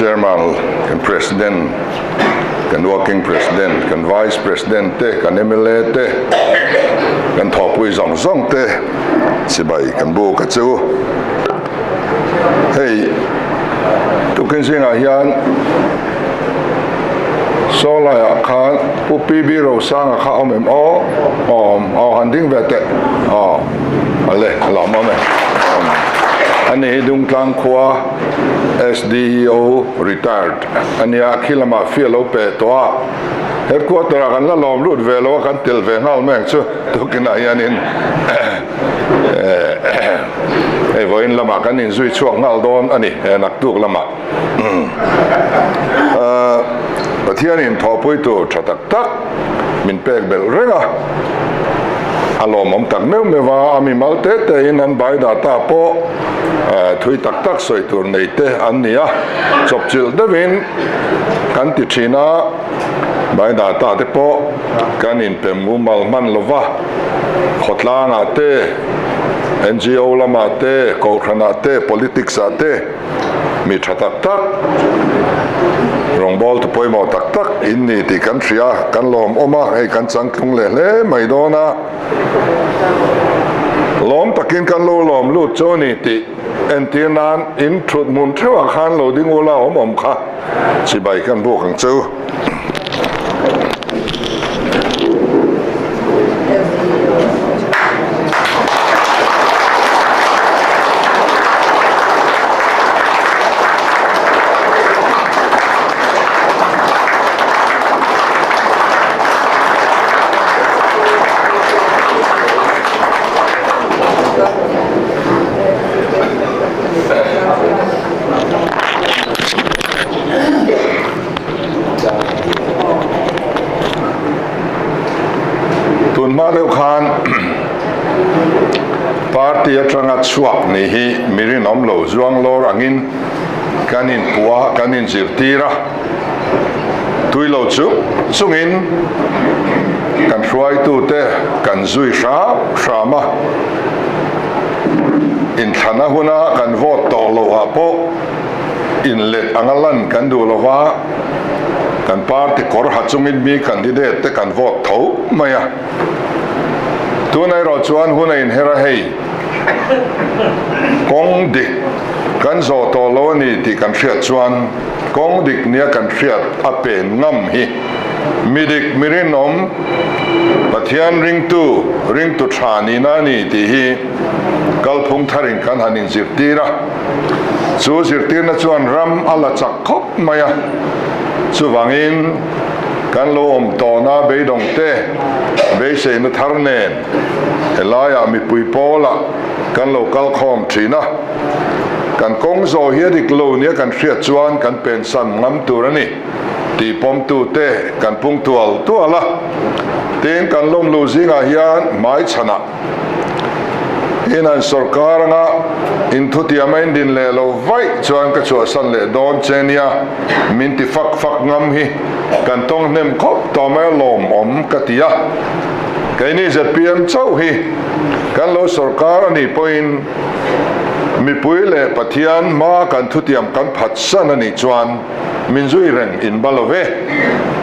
chairman kan president kan working president kan vice president te kan MLA te kan thopui zong te sibai kan bu ka chu hey tu kan singa hian so la ya khan pu pi ro sang kha o handing vete ale la ma me ani dung tlang khwa SDO retired ania khilama fielo pe toa headquarter kan la lom lut velo kan til ve ngal meng chu tu kina yanin ei voin lama kan in zui chuak ngal don ani nak tuk lama pathian in thopui tu thatak tak min pek bel renga alom om tak meu mewa ami malte te in an bai da ta po thui tak soi tur nei te an nia chop chil devin kan ti thina bai da ta te po kan in pemu mal man lova khotlanga te NGO lama te kokhana te politics ate mi thatak tak rongbol to poimo tak inni ti kan thria kan lom oma ei kan changklung le mai dona lom takin kan lo lom lu choni ti entinan in thut mun thewa khan lo ding ola om kha sibai kan bu khang chu party atranga chhuak ni hi mirin omlo zuang lor angin kanin puwa kanin zirtira tuilo chu sungin kan hruai tu te kan zui ma in thana huna kan vote to lo ha po in let angalan kan du lo wa kan party kor ha chungin mi candidate te kan vote tho maya tunai ro chuan huna in hera hei kong dik kan zo to lo ni ti kan hriat chuan kong dik nia kan hriat a pen ngam hi midik mirin om pathian ring tu thani na ni ti hi kalphung tharin kan hanin zirtira chu zirtir na chuan ram ala chak khop maya chu wangin kan lo om to na be dong te be se na tharnen elaya mi pui pola kan lo kal khom thina kan kong zo hi dik lo nia kan hriat chuan kan pen san ngam turani ti pom tu te kan pung tuala ten kan lom lu zinga hian mai chana inan sarkar nga intuti amain din le lo vai chuan ka chua san le don chenia minti fak ngam hi kan tong nem khop to ma lom om katia kaini ZPM chau hi kan lo sarkar ani poin mi puile pathian ma kan thutiam kan phat san ani chuan min zui reng in balove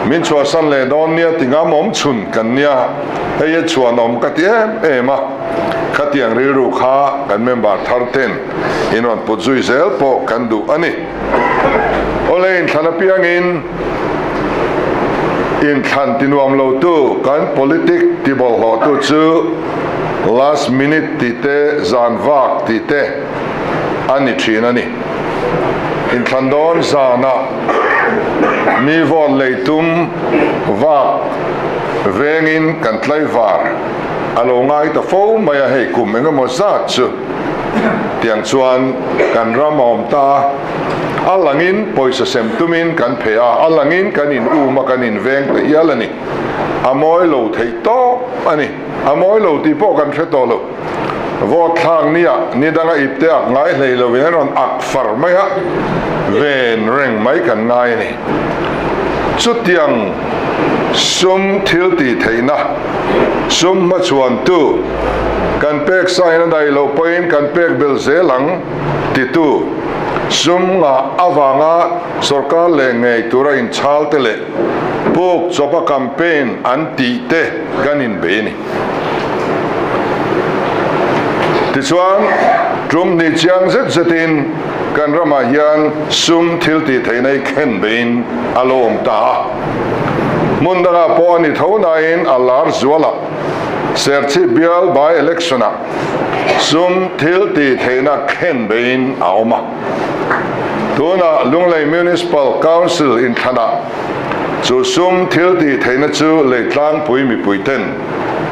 min chua san le don nia tinga mom chun kan nia hei chuan om katia ema khatiang riru kha kan member tharten inon puzui zel po kan du ani olein thanapiang in than tinuam lo tu kan politik tibol ho tu chu last minute ti te zanwak ti te ani thinani in thandon zana mi vol leitum wak vengin kan tlaivar alo ngai ta fo maya hei kum enga mo za chu tiang chuan kan ramom ta alangin poisa sem tumin kan phea alangin kan in ma kan in veng te yalani amoi lo thei to ani amoi lo ti po kan threto lo vo thang nia ni danga ipte ak ngai hlei lo veron ak far maya ven reng mai kan ngai ni chu tiang sum thil ti theina sum ma chuan tu kan pek sai na dai lo point kan pek bel zelang ti tu sum nga awanga sarkar le ngei tura in chal tele puk chopa campaign anti te ganin beni tichuan trum ni chiang zet zetin kan rama hian sum thil ti theinai khen bein alom ta mundanga po ani thona in alar zuala serchi bial by electiona sum thil ti theina khen bein aoma tuna lunglei municipal council in thana chu sum thil ti theina chu leitlang pui mi puiten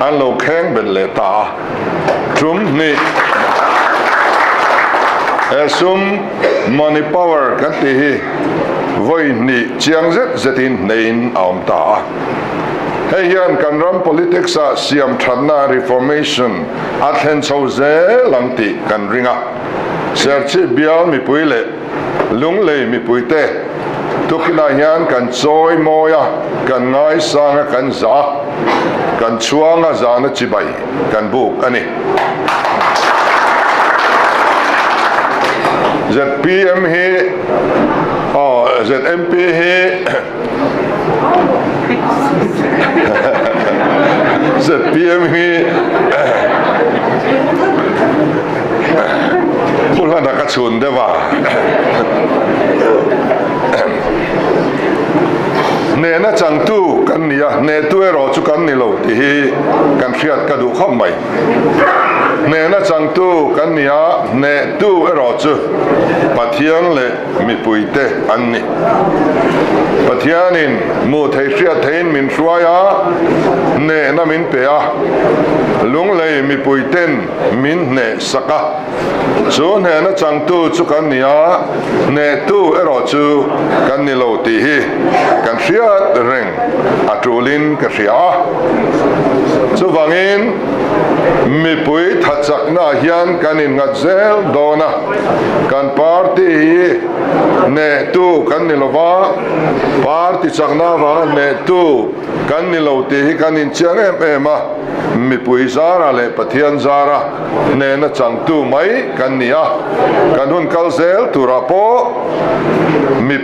an lo kheng ben le ta trum ni sum money power kan ti hi voi ni chiang zet zetin nein aom ta hei hian kan ram politics a siam thana reformation athen choze langti kan ringa serchi bial mi puile lunglei mi puite tukina hian kan choi moya kan ngai sanga kan za kan chuanga zana chibai kan buk ani ZPM hi ZMP hi ZPM hi pula nakachun dewa ne na changtu kan nia ne tu ero chu kan ni lo ti hi kan khiat ka du khom mai ne na changtu kan nia ne tu ero chu pathian le mi puite anni pathianin mu thei hria thein min hruaya ne na min pe a lung lei mi puiten min ne saka chu ne na changtu chu kan nia ne tu ero chu kan ni lo ti hi kan hria reng atrulin ka hria chu wangin mi pui thachak na hian kanin ngat zel dona kan party ne tu kan ni lova party chakna wa ne tu kan ni lo ti hi kanin chiang em a mi pui zara le pathian zara ne na chang tu mai kan nia kan hun kal zel tura po mi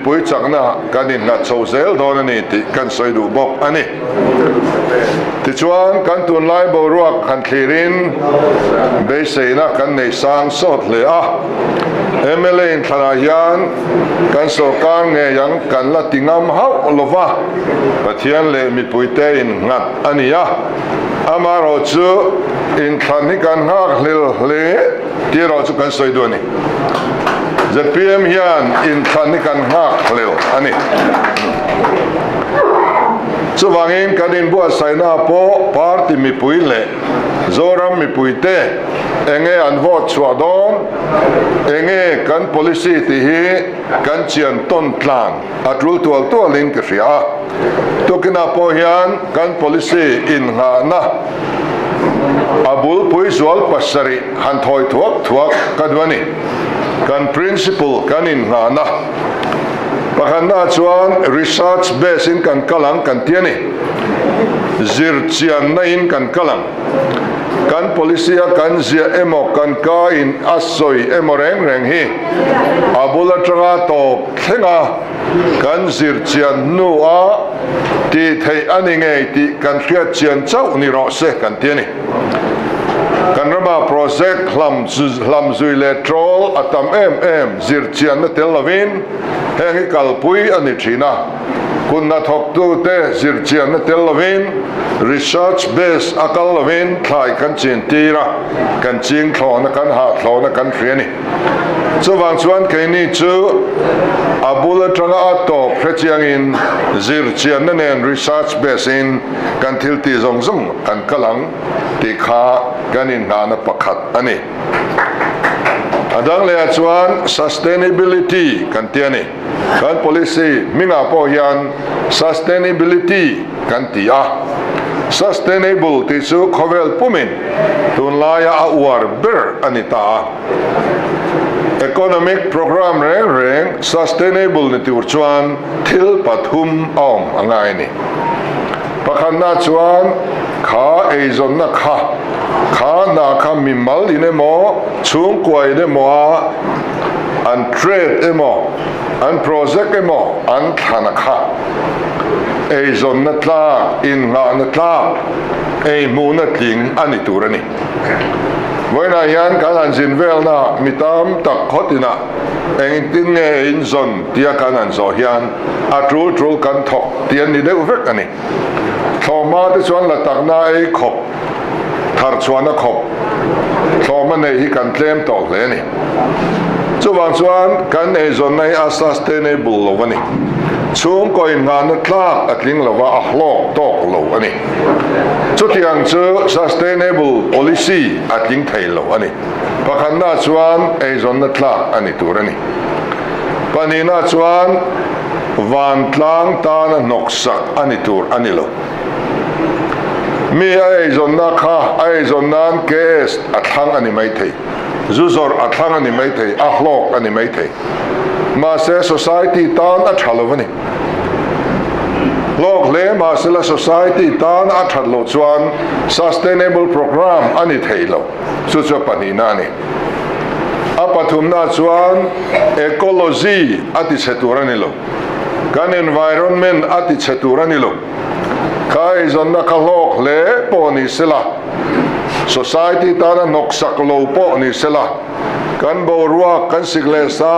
pui chakna kanin ngat chau zel dona ni ti kan soi du bok ani ti chuan kan tun lai bo ruak kan thirin be seina kan nei sang sot le a MLA in thana hian kan sarkar nge yang kan la tingam hau lova pathian le mi puite in ngat ania amaro chu in thani kan ngak hlil le ti ro chu kan soi du ni ZPM hian in thani kan ngak hlil ani chu wangin kanin bua saina po party mi puile zoram mi puite enge an vote chwadon enge kan policy ti hi kan chian ton tlang atrul tual in ka ria tokina po hian kan policy in nga na abul pui zual pasari han thoi thuak kadwani kan principle kan in nga na pakhanna chuan research base in kan kalang kan tiani zirchian na in kan kalang kan policy kan zia emo kan ka in asoi emo reng hi abula tanga to thenga kan zirchian nu a ti thei ani ngei ti kan khia chian chau ni ro se kan tiani kan rama project hlam zui le trol atam em zirchian na tel lovin hengi kalpui ani thina kunna thok tu te zirchian na tel lovin research base akal lovin thai kan chin tira kan ching thlona kan ha thlona kan hriani chuwang chuan keini chu abula tanga ato phrechiang in zirchian na nen research base in kan thilti zong kan kalang ti kha kanin na pakhat ani adang le chuan sustainability kan tiani kan policy minga po hian sustainability kan tia sustainable ti chu khovel pumin tun laya a war ber anita economic program reng sustainable ni tur chuan thil pathum om angai ni pakhanna chuan kha eizon na kha na kha mimal ine mo chung kwai de mo an trade emo an project emo an thana kha ei zon na tla in nga na tla ei mu na ting ani turani voina hian kan an jin vel na mitam tak khotina eng tin nge in zon tia kan an zo hian a trul kan thok tian ni deuh vek ani thoma te chuan la takna ei khop thar chuan a khop thoma nei hi kan tlem tawk hle ni chuwang chuan kan ei zon nei a sustainable lo ani chung ko in nga na tlak atling lova a hlok tok lo ani chutiang chu sustainable policy atling thei lo ani pakhan na chuan ei zon na tlak ani turani panina chuan van tlang tan noksak ani tur ani lo mi ai zon na kha ai zon nan kes athang ani mai thei zuzor athang ani mai thei a hlok ani mai thei ma se society tan a thalovani lok le ma se la society tan a thalo chuan sustainable program ani theilo chu chu panina ni apathum na chuan ecology ati cheturani lo kan environment ati cheturani lo kai zon na khalok le poni sela society tan a noksak lo po ni sela kan borwa kan siglesa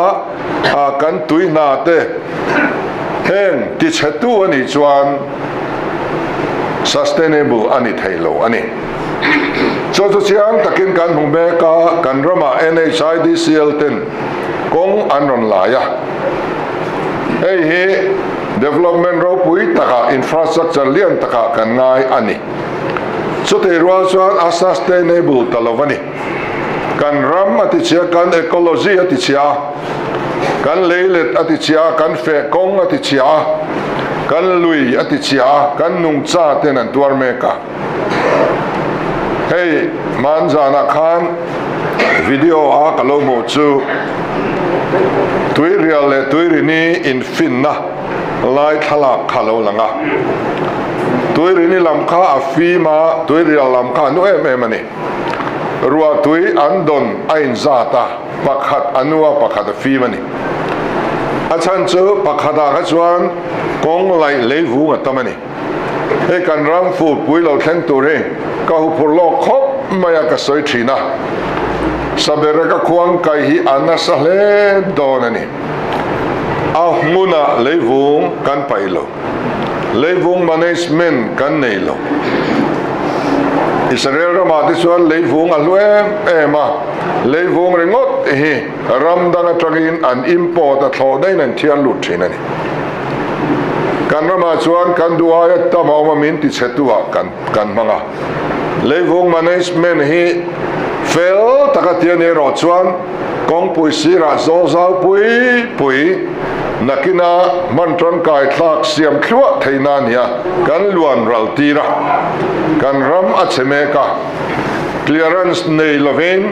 a kan tuina te heng ti chetu ani chuan sustainable ani thailo ani so chiang takin kan hungbe ka kan rama NHIDCL ten kong anron la ya ei hi development ro pui taka infrastructure lian taka kan ngai ani so te ro chuan a sustainable talovani kan ram ati chia kan ecology ati chia kan leilet ati chia kan fe kong ati chia kan lui ati chia kan nung cha ten an tuar meka hey manjana khan video a kalo mo chu tui real le tui rini in finna lai thala khalo langa tui rini lam kha afi ma tui real lam kha nu em ani ruwa tui andon ain zata pakhat anua pakhat fi mani achan chu pakhata ka chuan kong lai leivu ngatamani he kan ram fu pui lo thleng tur he ka hu phur lo khop maya ka soi thina sabera ka khuang kai hi anna sa hle donani a muna leivung kan pailo leivung management kan neilo Israel rama ti chuan leivung aluem ema leivung ringot hi ramdang atangin an import a thlo dai nan thian lut thinani kan rama chuan kan duaya tamauma min ti chetua kan manga leivung management hi fel takatian ero chuan kong pui sira zo zau pui nakina mantron kai thlak siam thluwa theina nia kan luan ral tira kan ram achemeka clearance nei lovin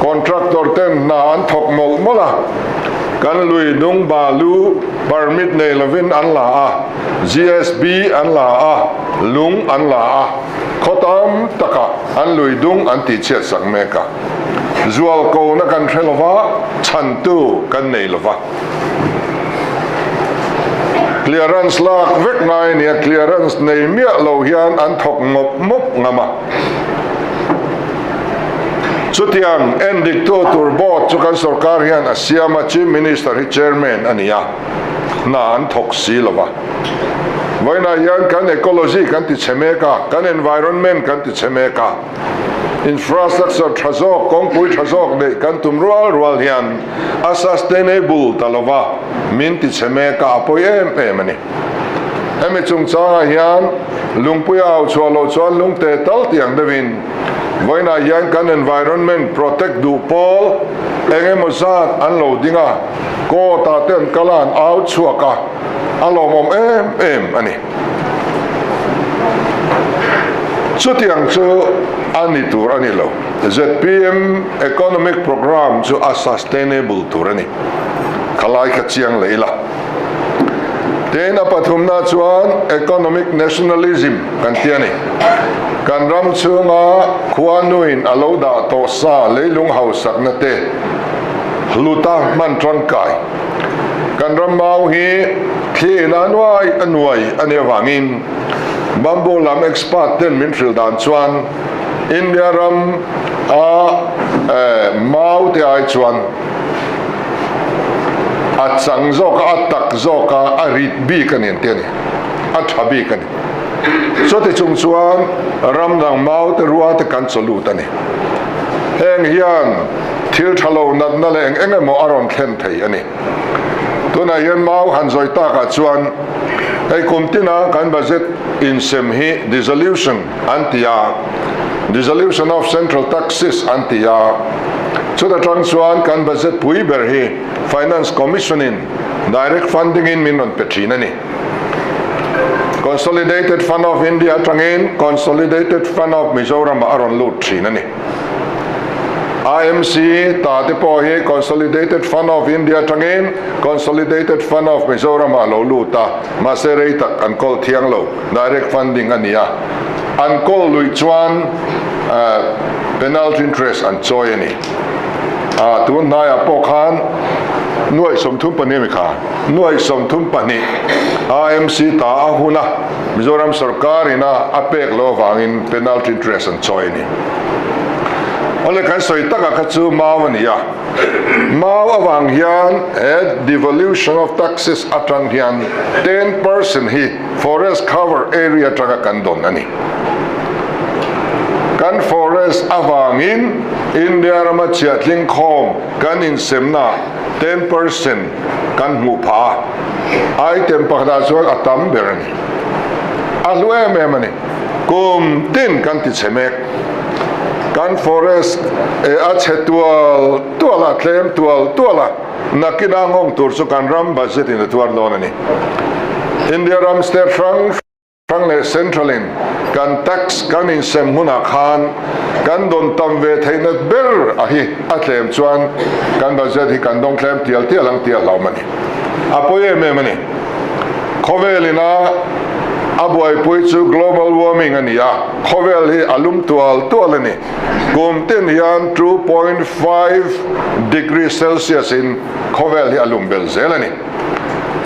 contractor ten na an thok mol mola kan lui dung balu permit nei lovin an la a GSB an la a lung an la a khotam taka an lui dung an ti chet sak meka zual ko na kan thelova chantu kan nei lova clearance lak vek ngai nia clearance nei mia lo hian an thok ngop mop ngama chutiang endik to turbot chu kan sarkar hian asiama chief minister hi chairman ania na an thok si lova voina hian kan ecology kan ti chemeka kan environment kan ti chemeka infrastructure thazok kongpui thazok de kan tum rual hian a sustainable talova min ti chemeka apoi em ani emi chung changa hian lungpui au chualo chuan lungte tal tiang devin voina hian kan environment protect du pol engemo zat an lo dinga ko ta ten kalan au chuaka alomom em ani chutiang chu ani tur ani lo ZPM economic program chu a sustainable turani khalai kha chiang leila ten apathumna chuan economic nationalism kan tiani kan ram chunga khuanuin aloda to sa leilung hausak na te luta man trangkai kan ramau hi khi na nuai anuai ania wangin bambo lam expat ten min thil dan chuan India ram mau te ai chuan a chang zoka a tak zoka a rit bi kanin te ni a thabi kan so te chung chuan ram dang mau te ruwa te kan cholu ta ni heng hian thil thalo nat na leng engemaw aron thlen thei ani tuna hian mau han zoi ta ka chuan ei kumtina kan budget in sem hi dissolution antia dissolution of central taxes antia chuta tang chuan kan budget pui ber hi finance commission in direct funding in min on petrin ani consolidated fund of India tangin consolidated fund of Mizoram aron lut thin ani IMC ta te po hi consolidated fund of India tangin consolidated fund of Mizoram alo luta ma se rei tak an kol thiang lo direct funding ania an kol lui chuan penalty interest an choi ani tu naya po khan nuai som thum pani mi kha nuai som thum pani IMC ta ahuna Mizoram sarkar ina apek lo wangin penalty interest an choi ni ole kan soi taka khachu mawania maw awang hian devolution of taxes atang hian 10% hi forest cover area taka kan don ani kan forest awangin India rama chiatling khom kan in semna 10% kan mu pha item pakda chuan atam berani alwe memani kum tin kan ti chemek kan forest a tuala tlem tuala nakina ngong tur chu kan ram budget in tuar lon ani India ram state frank le central in kan tax kan in sem huna khan kan don tam ve theina ber a hi a tlem chuan kan budget hi kan dong tlem tial lau mani apoye me mani khovelina abuai pui chu global warming ania khovel hi alum tual ani kumtin hian 2.5 degrees Celsius in khovel hi alum bel zelani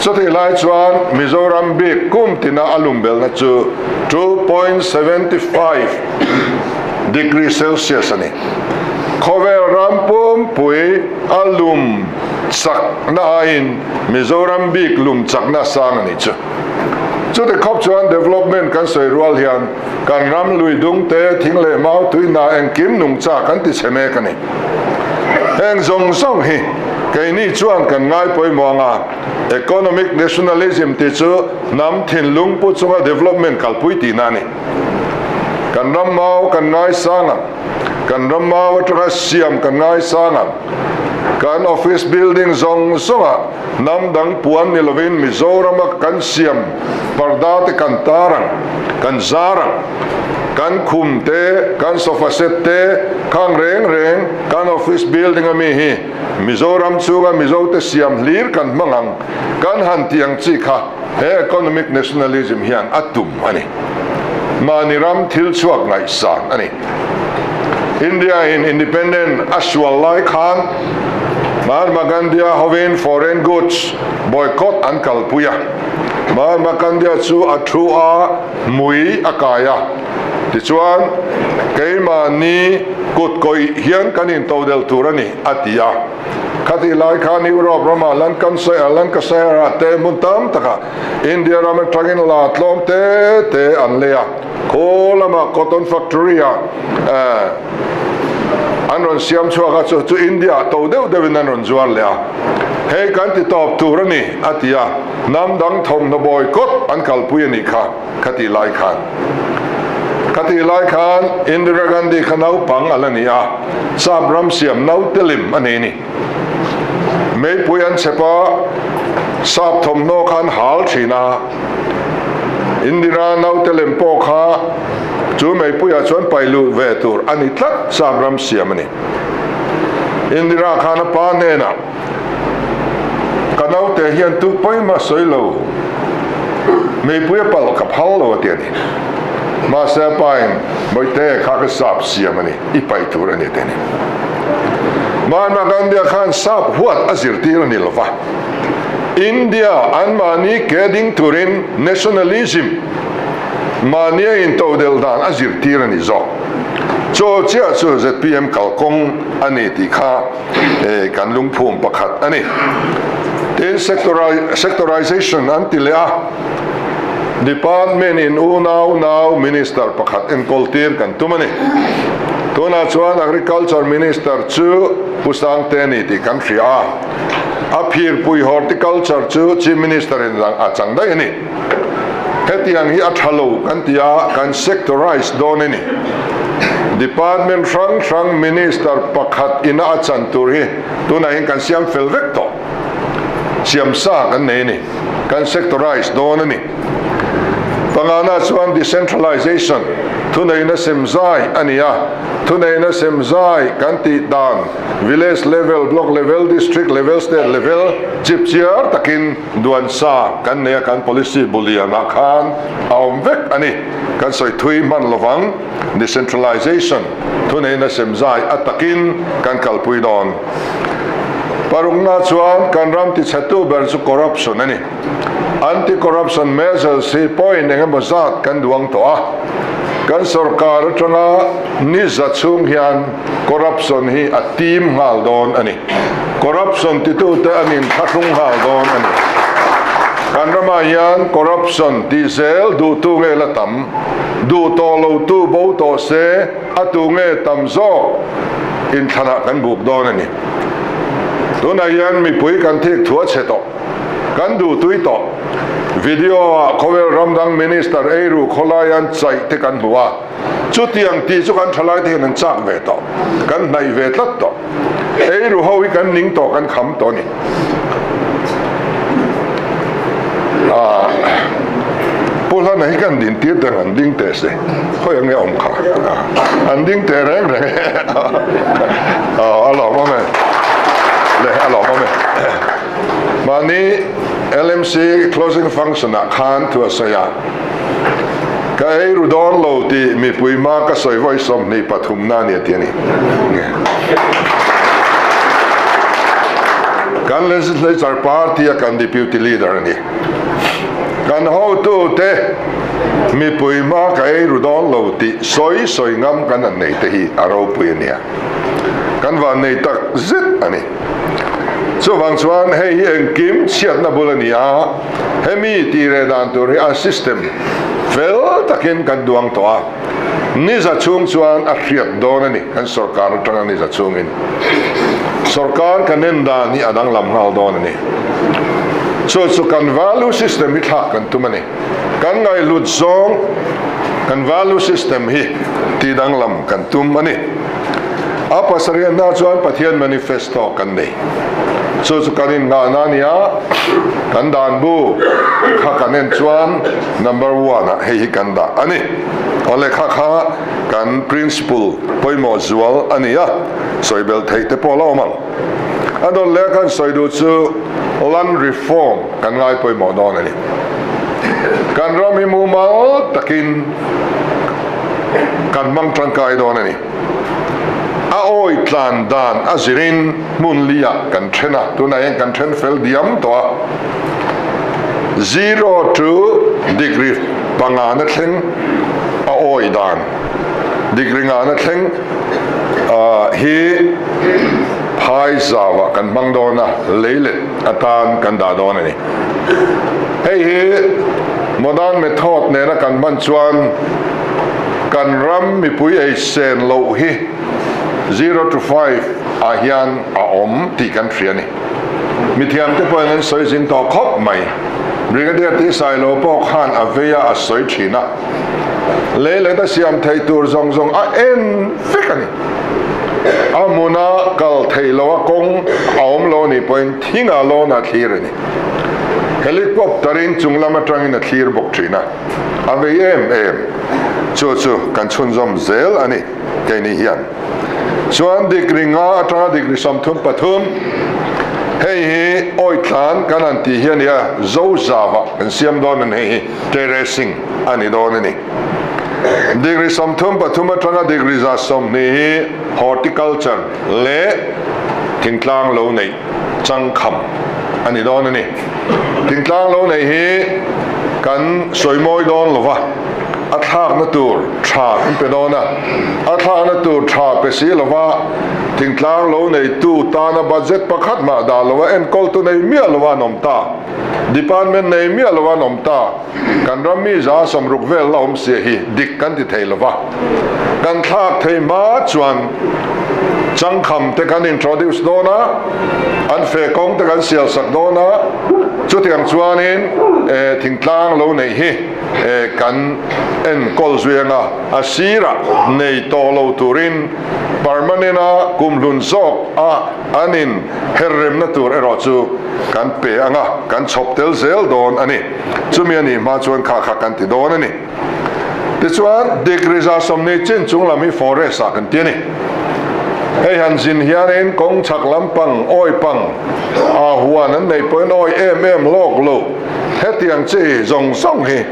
so the lai chuan Mizoram big kumtina alum bel na chu 2.75 degrees Celsius ani khovel rampum pui alum chak na in Mizoram big lum chak na sang ani chu so the khop chuan development kan soi rual hian kan ram lui dung te thingle mau tuina en kim nung cha kan ti cheme kani eng zong song hi ke ni chuan kan ngai poi monga economic nationalism ti chu nam thin lung pu chunga development kal pui ti na ni kan ram mau kan ngai sanga kan ram mau tra siam kan ngai sanga kan office building zong songa nam dang puan ni lovin Mizoram kan siam parda te kan tarang kan zarang kan khum te kan sofa set te khang reng kan office building ami hi Mizoram chuga mizo te siam lir kan mangang kan han tiang chi kha he economic nationalism hian atum ani maniram thil chuak ngai san ani India in independent ashwal lai khan Mahatma Gandhi hovin foreign goods boycott an kalpuya Mahatma Gandhi chu athua mui akaya tichuan keima ni kut koi hian kanin todel turani atia khati lai khan Europe rama lankan sayara te muntam taka India rama tragin la tlom te anleya kolama cotton factory anron siam chuaka chu India to deuhin anron zual lea hei kan ti top turani atia nam dang thom na boycott an kalpui ani kha khati lai khan Indira Gandhi khanau pang alania sabram siam nau telim ani ni mei puyan sepa sab thom no khan hal thina Indira nau telim po kha chu mei puya chuan pailu ve tur ani tlat sabram siam ani Indira khana pa nena kanau te hian tu poima soilo mei puya pal kap halo tiani ma se pain moi te kha ka sap siam ani ipai tur ani teni man makan dia khan sap huat azir tir ni lova India an mani keding turin nationalism mania in to del dan azir tir ni zo cho chia chu ZPM kalkong ani ti kha kan lungphum pakhat ani ten sectorization antilea department in now minister pakhat en koltir kan tumani tuna chuan agriculture minister chu pusang teni ti kan thria apir pui horticulture chu chief minister in achang dai ani hetiang hi athalo kan tia kan sectorize don ani department rang minister pakhat ina achan tur hi tuna in kan siam fel vekto siam sa kan nei ni kan sectorize don ani pangana chuan decentralization tunai na semzai ania tunai na semzai kan ti dan village level block level district level state level chip chair takin duan sa kan ne kan policy buliana khan aum vek ani kan soi thui man lovang decentralization tunai na semzai atakin kan kalpui don parungna chuan kan ram ti chatu ber chu corruption ani anti corruption measures hi point engemaw zat kan duang to a kan sarkar atanga ni zachung hian corruption hi a team ngal don ani corruption ti tu te anin thakung ngal don ani kan rama hian corruption diesel du tu nge la tam du to lo tu bo to se atu nge tam zo in thana kan buk don ani tuna hian mi pui kan thik thua cheto kan du tui to video khowel ramdang minister eiru kholayan chai te kan buwa chutiang ti chu kan thalai the nan chak ve to kan nai ve tlat to eiru howi kan ning to kan kham to ni pola nai kan din ti te han ding te se khoi nge om kha an ding te reng alo mo me le alo mo me mani LMC closing function a khan tu asaya kai rudon lo ti mi pui ma ka soi voi som ni pathum na ni ti ni kan legislature party a kan deputy leader ni kan ho tu te mi pui ma kai rudon lo ti soi ngam kan an nei te hi aro pui ni kan wa nei tak zit ani so wang chuan hei hi eng kim chiat na bulania hemi ti re dan tur a system fel takin kan duang to a ni za chung chuan a hriat don ani kan sarkar atanga ni za chung in sarkar kanen da ni adang lam ngal don ani so kan value system hi thak kan tumani kan ngai lut zong kan value system hi ti dang lam kan tum ani apa sarian na chuan pathian manifesto kan nei so kanin nga nania kan dan bu kha kanen chuan number 1 hei kan da ani ole kha kan principle poimo zual ania soibel theite polo man adon le kan soidu chu land reform kan ngai poimo don ani kan romi mu mal takin kan mang trangkai don ani a oi tlan dan azirin munlia kan thena tuna yang kan then fel diam to 0 to degree pangana thleng a oi dan degree ngana thleng hi phai zawa kan mangdona leile atan kan da don ani hei modern method ne na kan ban chuan kan ram mi pui ei sen lo hi 0 to 5 a hian a om ti kan thriani mi thiam te poin an soi jin to khop mai brigadier ti sai lo po khan aveya a soi thina le ta siam thai tur zong a en fikani amuna kal thei lo kong aom lo ni point thinga lo na thirani helicopterin chunglama tangin a thir bok thina avem chu kan chunzom zel ani keini hian chuan degree nga atanga degree somthum pathum hei oi thlan kan an ti hian ya zo zawa kan siam don an hei terracing ani don ani degree somthum pathum atanga degree za som ni horticulture le thing tlang lo nei chang kham ani don ani thing tlang lo nei hi kan soimoi don lova athak na tur tha kan pe dona athak na tur tha pe si lova thing tlang lo nei tu ta na budget pakhat ma da lova en kol tu nei mi lova nom ta department nei mi lova nom ta kan ram mi za som ruk vel lom se hi dik kan ti thei lova kan thak thei ma chuan chang kham te kan introduce dona an fe kong te kan sial sak dona chu tiang chuanin thing tlang lo nei hi kan en kol zuenga asira nei to lo turin permanenta kumlun zok anin herrem na tur ero chu kan pe anga kan choptel zel don ani chumi ani ma chuan kha kha kan ti don ani ti chuan degreza somni chin chung lami forest a kan ti ani hei han sin hianin kong chak lampang oi pang huan an nei point oi lok lo hetiang chi zong song hi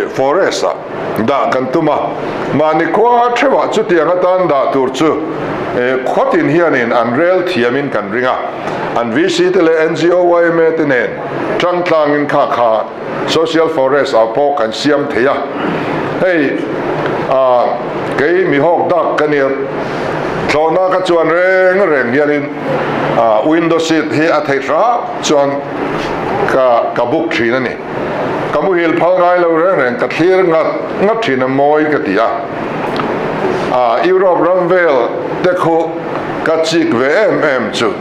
forest da kan tuma mani kwa thewa chu tiang atan da tur chu khotin hianin an rel thiamin kan ringa an vc tele ngo yme tenen tlang tlang in kha kha social forest a po kan siam theya hei ke mi hok dak kaniat thona ka chuan reng hianin window seat hi a thei ra chuan ka book thin ani kamu hil phal ngai lo reng ka thlir ngat thin moi ka tia Europe ramvel te kho ka chik ve chu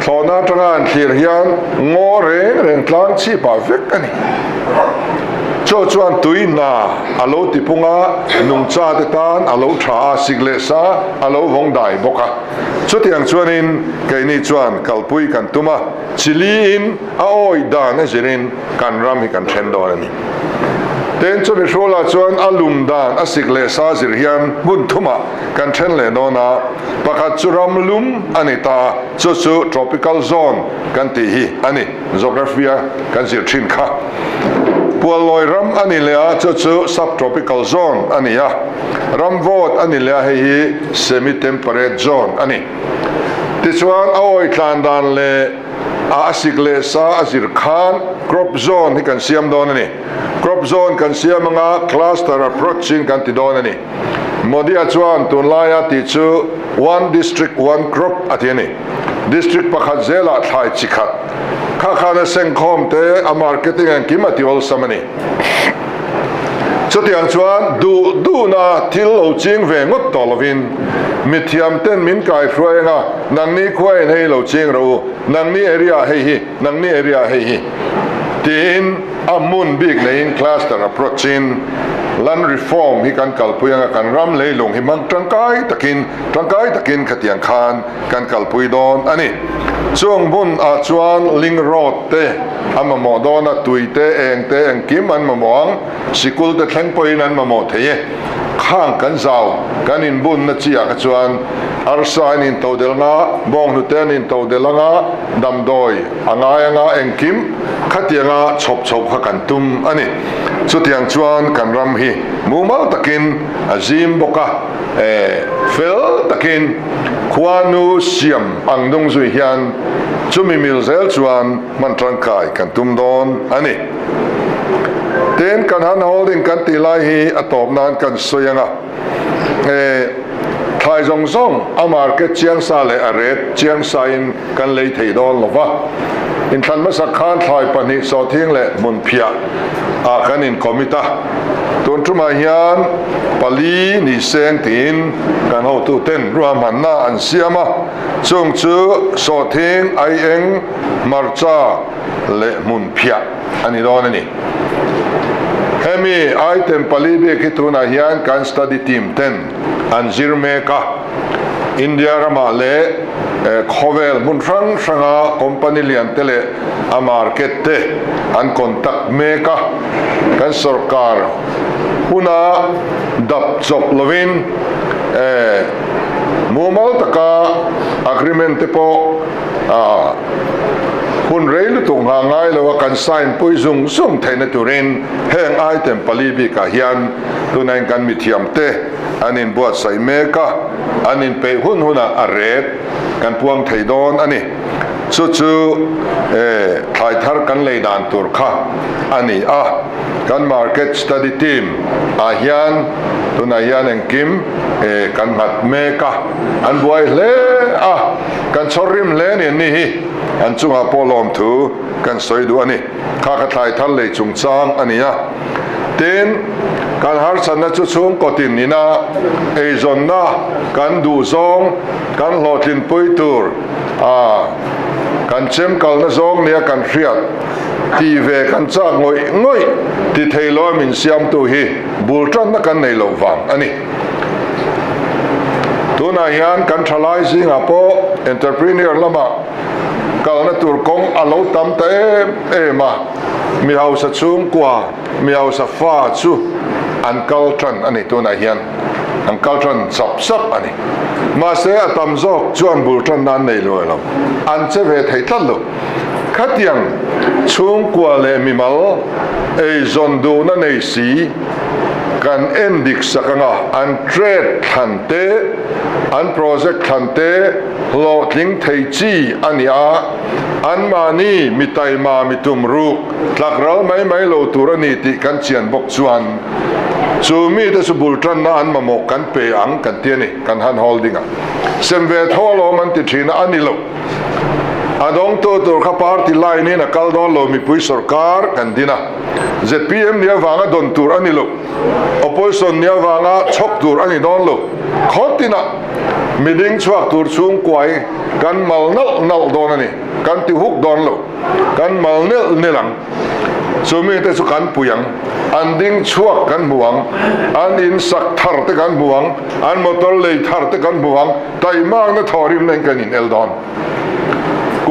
thona tanga thlir hian ngo reng tlang chi pa vek ani cho chuan tuina alo tipunga nungcha te tan alo tha sigle sa alo vong dai boka chutiang chuanin kaini chuan kalpui kan tuma chilin a oi dan ezirin kan ram hi kan then don ani ten chu berola chuan alum dan a sigle sa zir hian bun thuma kan then le dona pakhat churam lum ani ta chu tropical zone kan ti hi ani geography kan zir thin kha pualoi ram ani lea chu subtropical zone ani ya ram vot ani lea hi semi temperate zone ani tichuan aoi tlandan le asigle sa azir khan crop zone hi kan siam don ani crop zone kan siam nga cluster approaching kan ti don ani modia chuan tunlaya ti chu one district one crop atiani district pakhat zela thlai chikhat kha na sengkhom te a marketing and kimati ol samani chutiang chuan du na thil lo ching ve ngot tolovin mithiam ten min kai hruainga nangni khwai nei lo ching ro nangni area hei hi tin amun big lein cluster approaching land reform hi kan kalpuyanga kan ram leilung hi mang tangkai takin khatiang khan kan kalpui don ani chung bun a chuan ling road te amamo dona tuite eng kim an mamong sikul te thlengpoin an mamo theye khang kan zau kan in bun na chia ka chuan arsain in todel nga bong nu ten in todelanga damdoi anga eng kim khatianga chop kha kan tum ani chutiang chuan kan ram hi mumal takin azim boka fel takin khwanu siam angdong zui hian chumi milzel chuan mantrangkai kan tum don ani ten kan han holding kan ti lai hi atop nan kan soyanga thai zong a market chiang sa le a ret chiang sa in kan lei thei don lova in than ma sak khan thai pani so thing le mun phia a kan in komita tun tuma hian pali ni seng tin kan ho tu ten ruam han na an siama chung chu so thing ai eng marcha le mun phia ani don ani hemi item pali be ki tuna hian kan study team ten an zirmeka India rama le khovel mun ranga company lian tele a market te an contact meka kan sarkar huna dap chop lovin mumal taka agreement te po hun rail tu ngai lo kan sign poizung sum theina turin heng item palibi ka hian tunain kan mithiam te อันนี้บวชใส่เมกะอันนี้ไปหุ่นอาเรศกันพวงไทยดอนอันนี้จู่ๆถ่ายทอดกันเลยด่านตุรกะอันนี้กัน market study team เฮียนตัวนายเฮียนเองกิมกันหัดเมกะอันบวยเล่กันชอริมเล่นี่อันจุงอาโปลอมถูกันสวยดูอันนี้ข้าก็ถ่ายทอดเลยจุงจางอันนี้เต้นการหาสันนัดช่วงกตินนี่นะจนนะการดูซองการหลอดลินปุยตูร์การเชื่อมกันนะซองเนี่ยการเครียดที่เวกันจ้างงอยที่เทลอยมินเสียมตัวฮีบุลจันนักกันในโลกวังอันนี้ตัวนายยันการทลายสิ่งพอ entrepreneur ละมากันนะตัวกงอาลูตั้มเต้มามีเอาสัตว์สูงกว่ามีเอาสัตว์ฟ้าสู้อันกัลชันอันนี้ตัวนายยันอันกัลชันซับอันนี้มาเสียตามจอกจวนบุลจันนั้นในโลกเราอันเจ้าเวทให้ทันโลขัดยังช่วงกว่าเลยมีมาจนดูนั่นในสีกันเอ็นดิกสักงะอันเทรดทันเตอันโปรเจกต์ทันเตโลดลิงไทจีอันนี้อันมานี่มีไตมามีตุมรูกหลักเราไม่โลตุรนีติกันเชียนบกชวนซูมีแต่สบุลจันนะอันมาหมกกันเปียงกันเตียนี่กันฮันโฮลดิ้งเซมเวทโฮโลมันติดชีนอันนี้โลดงตัวข้าพาร์ติไลน์นี่นะกัลดอนโลมีปุยสรการกันดีนะ ZPM เนี่ยวางดอนตัวอันนี้โล opposition เนี่ยวางชกตัวอันนี้ดอนโลขอตินะมีดิ้งชวักตัวสูงกว่ากันมัลนัลดอนนี่กันติฮุกดอนโลกันมัลเนลเนลังสมัยแต่สุกันปุยังอันดิ้งชวักกันบวงอันอินสักทาร์ตกันบวงอันมอเตอร์เลยทาร์ตกันบวงไต่มากนะทอริมนั่นกันอินเอลดอน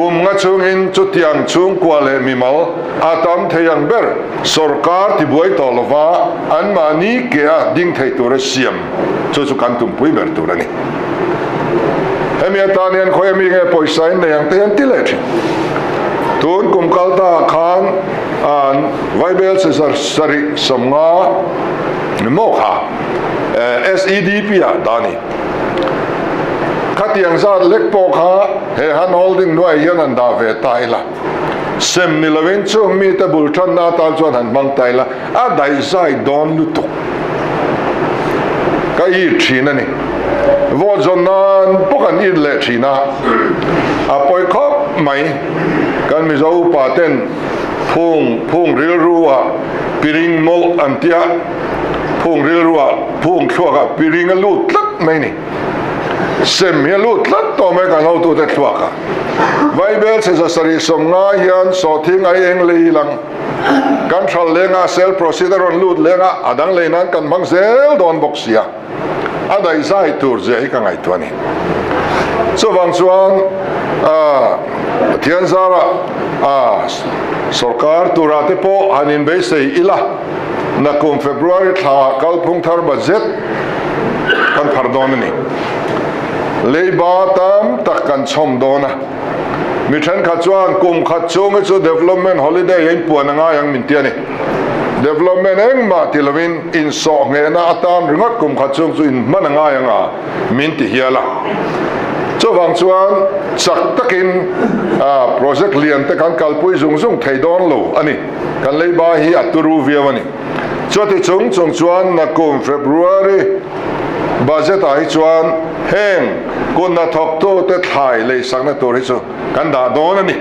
กุมงะช่วงอินจุดยังช่วงกว่าเลยมีมาอาตามเทียงเบอร์สรการที่บวยตอลว่าอันมานี้เกียดิ้งไทยตัวเรเซียมช่วยสุกันตุ่มปุยเบอร์ตัวนี้เฮมีตาเนียนคอยมีเงยปอยไซน์ในยังเตียนติเลชตูนกุมกัลตาขานไวเบลเซอร์สริสมงาโมฆะSEDP ดานีขัดยังซาเล็กโปกฮะเฮฮันโฮลดิ้งด้วยยันดาเวตายละเซมนิลเวนช่วงมีแต่บุลชันนาตาจวนหันบังตายละได้ใจดอนลุตุกก็อีชีนั่นนี่วอจนั้นพวกกันอีเล่ชีนะปอยคบไหมกันมีเจ้าป่าเต้นพุ่งเรือรัวปิริงโมอันเตียพุ่งเรือรัวพุ่งชั่วกับปิริงลูดลัดไหมนี่เซมีลูดลัดต่อไม่กันเอาตัวเด็ดชั่วกับไวเบลเซสริสมงายันสอทิ้งไอเองเลยลังกันทรัลเลงาเซลโปรซีเดอร์ลูดเลงาดังเลยนั้นกันบังเซลโดนบกเสียได้ใจตัวเจ้ากันไงตัวนี้ส่วนส่วนเทียนซาระสรการตัวรัฐโปอันนี้เบสอีละนักคมเฟบรุอารีถ้ากัลพุ่งทาร์บัตเจ็ตกันพาร์ดอนนี่เลยบาตามตักกันชมโดนะมิฉันขัดจวนกุมขัดจงไอ้ตัว development holiday ยังปวดง่ายยังมินเตียนี่ development เองมาที่ละวินอินสองเงินอาตามรึงัดกุมขัดจงสุอินมันง่ายยังมินที่เฮียละช่วงส่วนสักตะกินโปรเจกต์เลียนแต่การกัลปุยซุงไทยดอนโลอันนี้กันเลยบาฮีอัตุรูเวียวันนี้ช่วงที่ส่วนนักกุมเฟบรุอารีบาเจตไอชวนแห้งกุนนัทบโตเตไทยเลยสักนัดตัวที่สุดกันด่าโดนนี่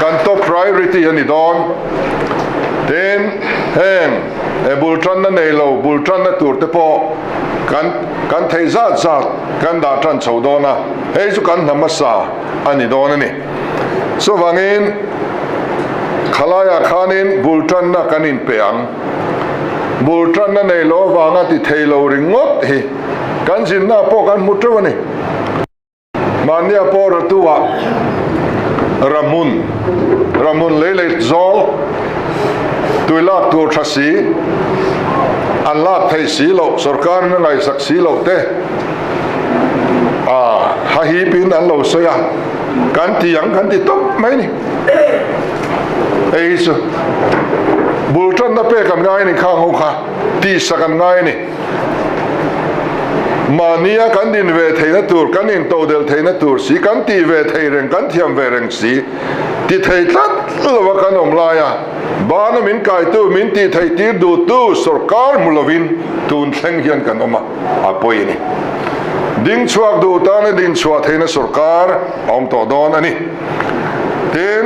กันtop priority อันนี้โดนเต้นแห้งบุลชันนั่นเองเราบุลชันนั่นตัวเตปอกันเทzaดกันด่าจันชาวโดนะเฮ้ยสุกันธรรมศาอันนี้โดนนี่ส่วนนี้ขลายขานินบุลชันนั่นกันอินเปียงบุลชันนั่นเองเราวางที่เทโลริงดฮีกันจินน่าพอกันมุตรวันนี้มันเนี่ยพอรตัวรามุนเล่จอลตัวลากตัวชัสีอันลากไทยสีโลสรการนั่นไงสักสีโลเตฮาฮีปินอันโลเสียกันที่ยังกันที่ตบไหมนี่ไอ้สุบุลชันนั่นเป้กันง่ายนี่ข้างหัวขา ti sakan ngai ni mania kan din ve theina tur kan in to del theina tur si kan ti ve thei reng kan thiam ve reng si ti thei tlat lawa kan om la ya bana min kai tu min ti thei tir du tu sarkar mulovin tun thleng hian kan oma apoi ni ding chuak du ta na din chua theina sarkar om to don ani tin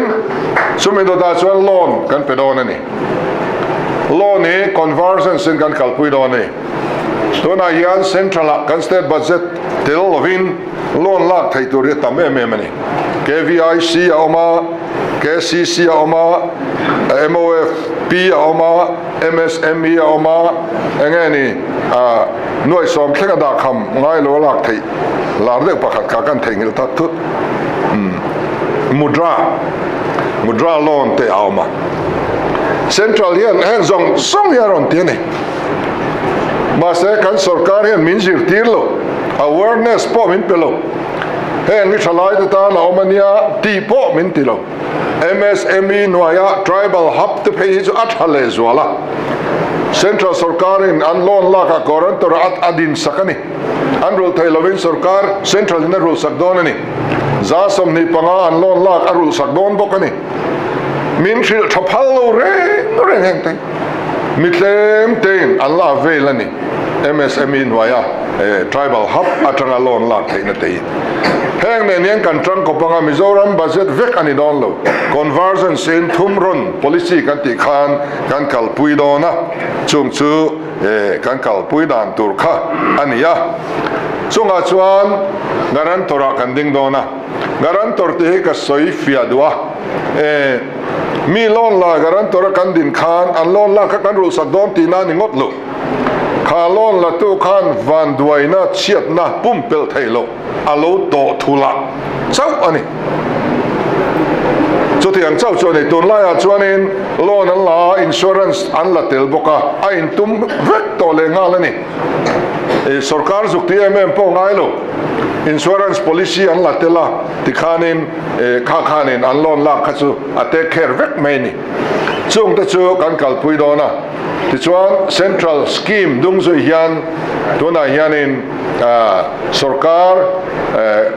sumido da chuan loan kan pe don ani loan ni conversion sin kan kalpui don ni tuna hian central kan state budget tel lovin loan lak thei tur ri tam em em ani KVIC a oma KCC a oma MOFP a oma MSME a oma engeni noi som thlenga da kham ngai lo lak thei lar de pakhat ka kan thengil ta thut mudra loan te a oma central hian heng zong song yaron te ni ma se kan sarkar hian min zir tirlo awareness po min pelo heng ni thalai ta la omania ti po min tilo MSME noya tribal hub te phei chu athale zwala central sarkar in an loan la ka koran tor at adin sakani an rul thailovin sarkar central in rul sakdon ani za som ni panga an loan la arul sakdon bokani min thil thapal lo re heng te mitlem ten Allah velani MSME noya tribal hub atanga loan la theina te heng ne nian kan tang ko panga Mizoram budget vek ani don lo conversion sen thumron policy kan ti khan kan kalpui dona chung chu kan kalpui dan tur kha ania chunga chuan garantora kan ding dona garantor te ka soi fia dua mi loan la garantora kan din khan an loan la ka kan ru sak don ti na ni ngot lo kha loan la tu khan van duaina chiat na pumpel thailo alo to thula chau ani chu tiang chau chu nei tun la ya chuanin loan an la insurance an la tel boka a in tum vek to le nga la ni sarkar zukti em po ngai lo insurance policy an la tela tikhanin khanin an loan la khachu ate kher vek mai ni chung ta chu kan kalpui dona ti chuan central scheme dung zui hian tuna hianin sarkar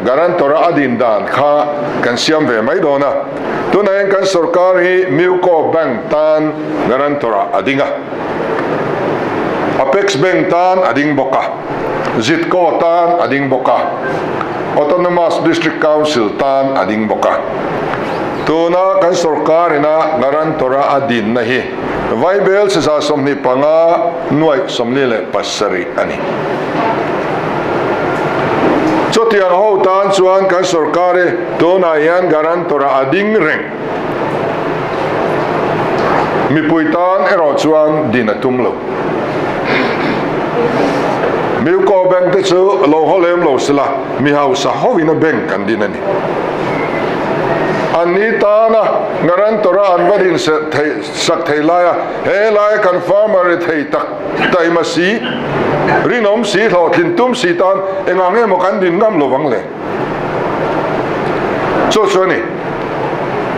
garantora adin dan kha kan siam ve mai dona tuna en kan sarkar hi milko bank tan garantora adinga apex bank tan ading boka zitco tan ading boka autonomous district council tan ading boka tuna kan sarkar ina garantora adin na hi vaibel sa somni panga nuai somni le pasari ani chotiang ho tan chuan kan sarkare tuna yan garantora ading reng mi puitan ero chuan dinatumlo milko bank te chu lo holem lo sila mi hausa hovina bank kan dinani anita na garantora anvarin se sak theilaya he lai kan farmer thei tak taimasi rinom si tho thin tum si tan engange mo kan din ngam lo wangle choni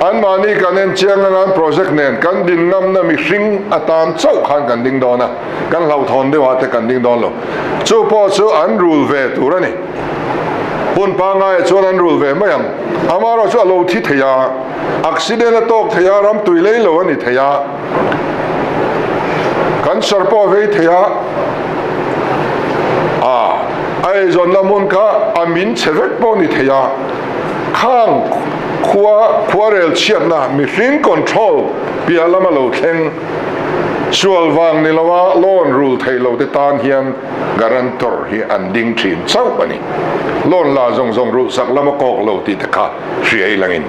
an mani kanen chiangan project nen kan din ngam na mi hring atan chau khan kan ding dona kan lau thon de wa te kan ding don lo chu po chu an rule ve turani hun pa ngai chuan an rule ve mayam amaro chu lo thi theya accident tok theya ram tui lei lo ani theya kan sarpo ve theya ai zon lamun ka amin chevek po ni theya khang khua rel chiat na mi hring control pia lama lo thleng sual wang ni lawa loan rule thailo te tan hian garantor hi an ding thin chau ani loan la zong zong ru sak lama kok lo ti takha hriai langin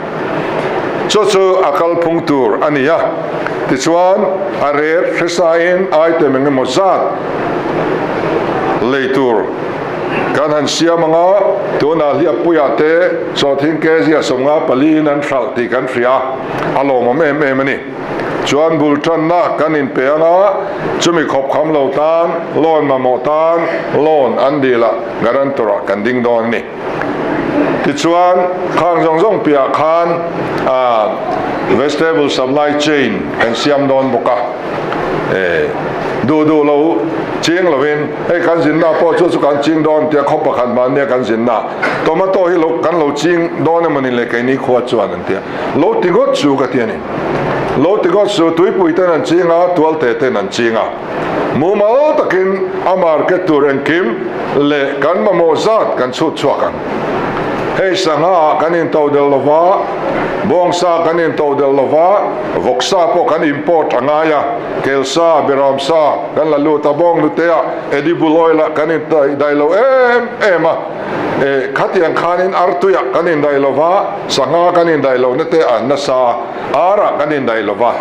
chu akal phungtur ania ti chuan are thresain item nge mozat leitur kan han siamanga tuna lia puyate so thin ke zia songa palin an thal ti kan fria alo mo me mani chuan bultan na kan in peanga chumi khop kham lo tan loan ma mo tan loan andila garantora kan ding don ni ti chuan khang jong jong pia khan vegetable supply chain kan siam don boka ดูเราจิงเราเองไอ้กันสินน่ะพอช่วยกันจิงดอนเดี๋ยวเขาประคันมาเนี่ยกันสินน่ะตัวมาโตให้เรากันเราจิงดอนเนี่ยมันนี่เลยแค่นี้ขวดจวนนั่นเดียวเราติดก็สู้กันเดียวนี่เราติดก็สู้ตัวปุยเต้นนั่นจิงอ่ะตัวเตะเต้นนั่นจิงอ่ะมูมาเอาตะกินอามาร์เก็ตตัวเองคิมเละกันมาโมซัดกันสุดชัวกันเฮ้ยสังหากันอินโตเดลลวาบองซากันอินโตเดลลวาวกซาพวกกันอิมพอร์ตง่ายเกลซาเบรามซากันละลูตาบองลูเตียเอดิบุลอยละกันอินได้โลเอ็มขัดยังขันอินอาร์ตุยกันอินได้โลวาสังหากันอินได้โลนเตอันนัสซาอาระกันอินได้โลวา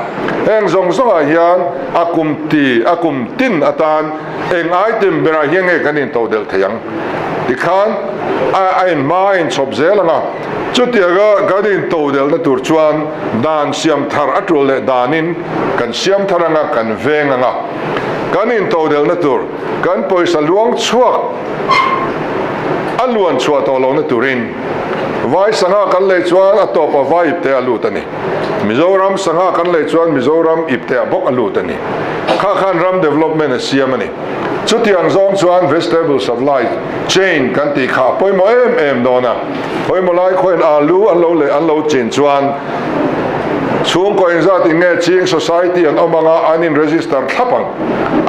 เอ็งส่งส่งอายันอากุมตินอาตานเอ็งไอติมเบราเฮงกันอินโตเดลเทียงดิขันไอ้มาอินชอบเซลนะจุดที่ก็ดินโตเดลนั่นตัวชวนดานเสียมทาร์อัตโรเลดานินกันเสียมทาร์งะกันเวงงะกันดินโตเดลนั่นตัวกันปอยสลวงชัวอัลวนชัวตัวเรานั่นตัวรินไว้สังหากันเลยชวนอัตโตปะไว้อิบเตอลูตันี่มิโซรัมสังหากันเลยชวนมิโซรัมอิบเตอบกอลูตันี่ข้าขันรัม development เสียมันนี่ชุดที่อังซองชวน vegetable supply chain กันตีขาปอยมาเอ็มโดนะปอยมาไล่คนอาลูอันโลเลยอันโลจีนชวนช่วงก่อนจัดอิงเงชิง society อันอมังอันอิน register ทับัง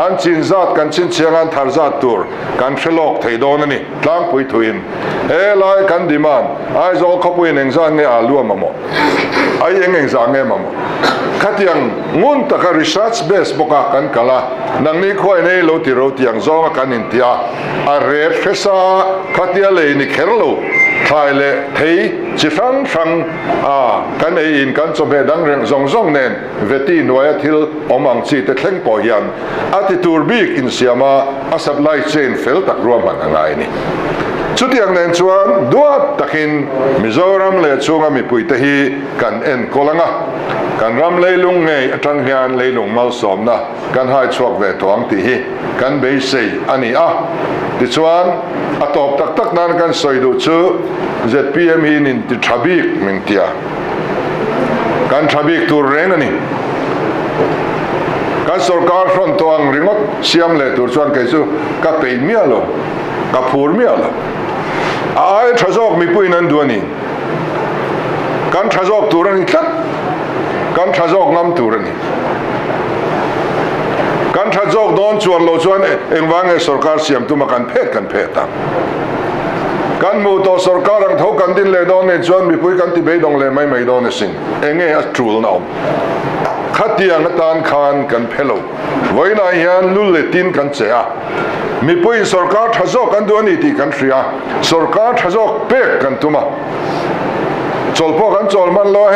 อันจีนจัดกันชินเชียงอันทาร์จัดตัวกันเชลอกไทยโดนนี่ตั้งปุยทุยนไล่กันดีมันไอ้โจขบุยเองจังเนี่ยอาลูมาโมไอ้เองจังเนี่ยมาโมขัดยังงุนตะการ research base บกกันกะละนังนี้ค่อยในโลติโรติยังจองกันอินเดียอาเรฟเฟซ่าขัดยังเลยนี่เคโลไทยเลยที่จิฟังกันเองกันสมเหตุดังเรื่องจงเน้นเวทีหน่วยที่อมังจีแต่เข่งปอยันอาทิตูร์บีกินเสียมาอาสับไลเชนเฟลตักรวมมันอะไรนี่ชุดอย่างนั้นชวนดัวตะกินมิโซรัมเลยช่วงมีปุยเตหีกันเอ็นโคลังกันรำเลยลุงไงจังเฮียนเลยลุงมาสมนะกันให้ชวกเวทวงตีหีกันเบย์ซีอันนี้ดิชวนอตบตักนั้นกันสอยดูชื่อ ZPM หินินติทบิกมิงเตียกันทบิกตัวเร่งนี่กันสุรการฟรอนตัวอังริงดเสียมเลยตัวชวนกันสู้กับเปย์เมียโลกับพูดเมียโลไอ้ทศกมีปุยนั้นดูนี่กันทศกตัวนี้ชัดกันทศกน้ำตัวนี้กันทศกโดนชวนโลชวนเอ็งวางไอ้สุรการเสียมตัวมากันเพศตามกันมูตัวสุรการังเท่ากันดินเลยโดนเนี่ยชวนมีปุยกันที่เบยดงเลยไม่โดนเนี่ยสิ่งเอ็งไอ้จูลน้ำขัดยังตานคานกันเพลวไว้นายยันลุลเลตินกันเสียมีปุยสุรการทศกกันตัวนี้ที่กันเสียสุรการทศกเป๊กกันตัวมาจลพวกกันจลมันลอย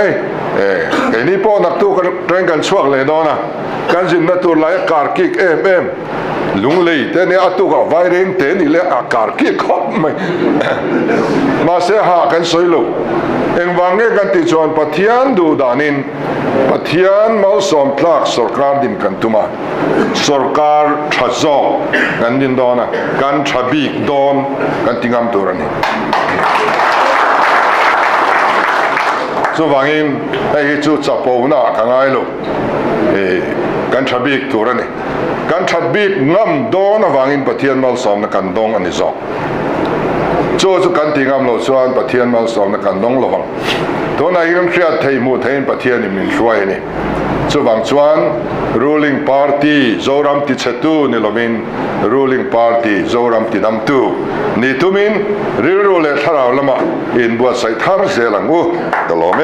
ไอ้นี่พวกนักตู้กันเร่งกันช่วงเลยโดนนะกันจินนักตู้ไล่การกิกลุงเลยแต่เนี่ยตู้ก็ไวเร่งเตนี่เลยการกิกครับไม่มาเสียหากันสวยลูกเอ็งวางเงี้ยกันติดชวนปะเทียนดูดานินปะเทียนมาสอมพลักสุรการดินกันตุมาสุรการทศกกันดินโดนนะกันทบิกโดนกันติงามตัวนี้ส่วนบางอินไอ้จุดจับปูน่ะข้างไงลูกกันทบิกตัวนี้กันทบิกงามโดนบางอินปะเทียนมาสอมกันดงอันนี้สองจู่กันติงามโลชวนปะเทียนมาสอมกันดงระวังตัวไหนกันเครียดไทยมูไทยปะเทียนนี่มันช่วยนี่ส่วนบางชวน ruling party โจรัมติเชตูนี่ละมิน ruling party โจรัมติดำตูนี่ทุมินริโรเลทาราวละมาอินบัวใส่ทาร์เซลังตลอดไหม